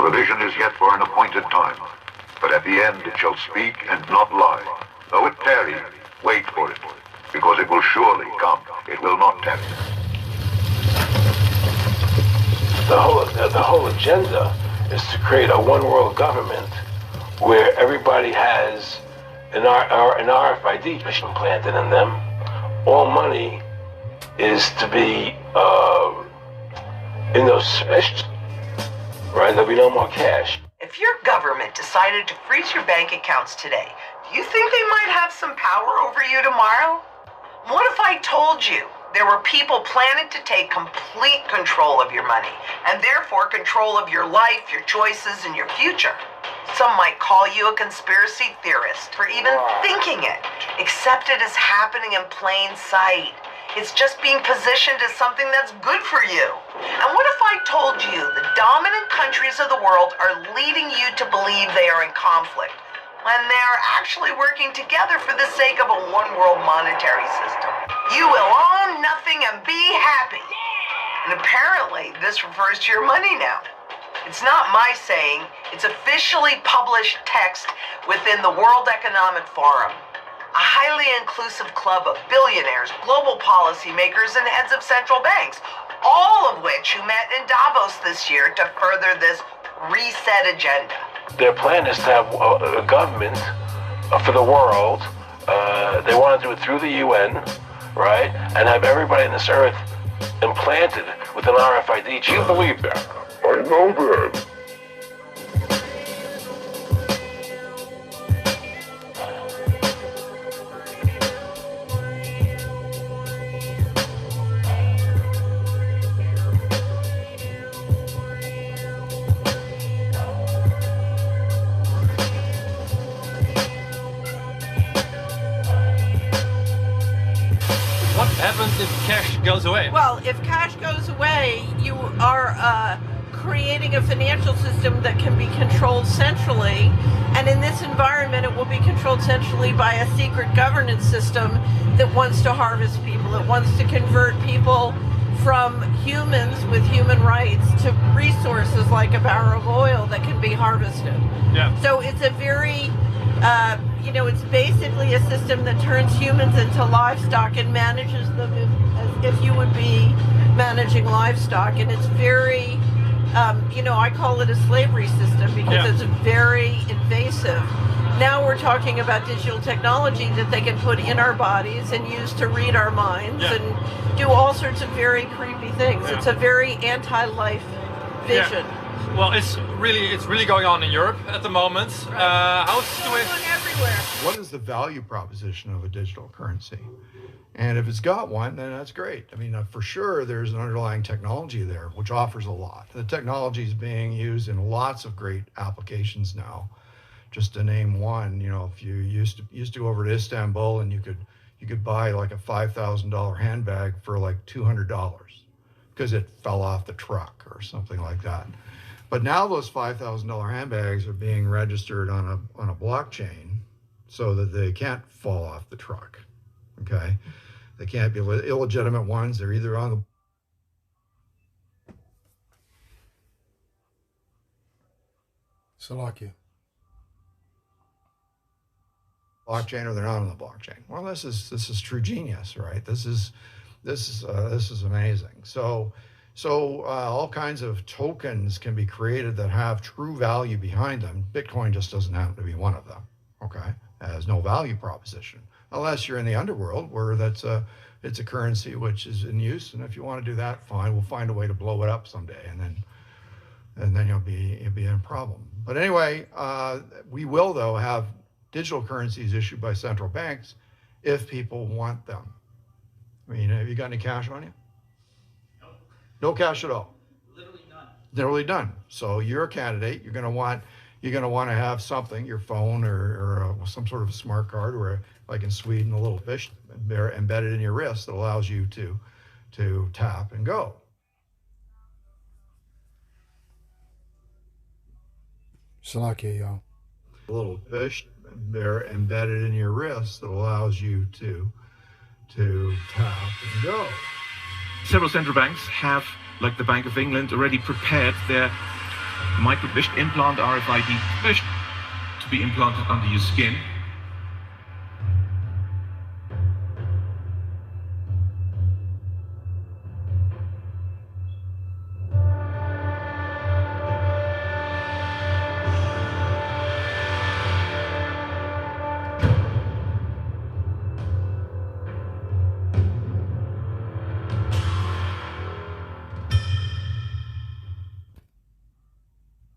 For the vision is yet for an appointed time, but at the end it shall speak and not lie. Though it tarry, wait for it, because it will surely come. It will not tarry. The whole agenda is to create a one-world government where everybody has an RFID chip implanted in them. All money is to be in those special, right? There'll be no more cash. If your government decided to freeze your bank accounts today, do you think they might have some power over you tomorrow? What if I told you there were people planning to take complete control of your money, and therefore control of your life, your choices, and your future? Some might call you a conspiracy theorist for even thinking it, except it is happening in plain sight. It's just being positioned as something that's good for you. And what if I told you the dominant countries of the world are leading you to believe they are in conflict, when they're actually working together for the sake of a one-world monetary system? You will own nothing and be happy. And apparently, this refers to your money now. It's not my saying, it's officially published text within the World Economic Forum, a highly inclusive club of billionaires, global policymakers, and heads of central banks, all of which who met in Davos this year to further this reset agenda. Their plan is to have a government for the world. They want to do it through the UN, right? And have everybody on this earth implanted with an RFID chip. You believe that? I know that. What happens if cash goes away? Well, if cash goes away, you are creating a financial system that can be controlled centrally, and in this environment it will be controlled centrally by a secret governance system that wants to harvest people. It wants to convert people from humans with human rights to resources like a barrel of oil that can be harvested. Yeah. So it's a very it's basically a system that turns humans into livestock and manages them as if you would be managing livestock. And it's very, I call it a slavery system because it's very invasive. Now we're talking about digital technology that they can put in our bodies and use to read our minds and do all sorts of very creepy things. It's a very anti-life vision. Well, it's really going on in Europe at the moment. How's the situation everywhere? What is the value proposition of a digital currency? And if it's got one, then that's great. I mean, for sure, there's an underlying technology there, which offers a lot. The technology is being used in lots of great applications now. Just to name one, if you used to go over to Istanbul and you could buy like a $5,000 handbag for like $200 because it fell off the truck or something like that. But now those $5,000 handbags are being registered on a blockchain so that they can't fall off the truck. Okay, they can't be illegitimate ones. They're either on the Salakia. blockchain or they're not on the blockchain. Well, this is true genius, right? This is amazing. So all kinds of tokens can be created that have true value behind them. Bitcoin just doesn't happen to be one of them. Okay, it has no value proposition unless you're in the underworld where it's a currency which is in use. And if you want to do that, fine. We'll find a way to blow it up someday, and then you'll be in a problem. But anyway, we will though have digital currencies issued by central banks if people want them. I mean, have you got any cash on you? No cash at all. Literally none. Literally none. So you're a candidate. You're going to want to have something, your phone or some sort of a smart card, or like in Sweden, a little fish embedded in your wrist that allows you to tap and go. Salakia, y'all. A little fish embedded in your wrist that allows you to tap and go. Several central banks have, like the Bank of England, already prepared their micro-implant RFID to be implanted under your skin.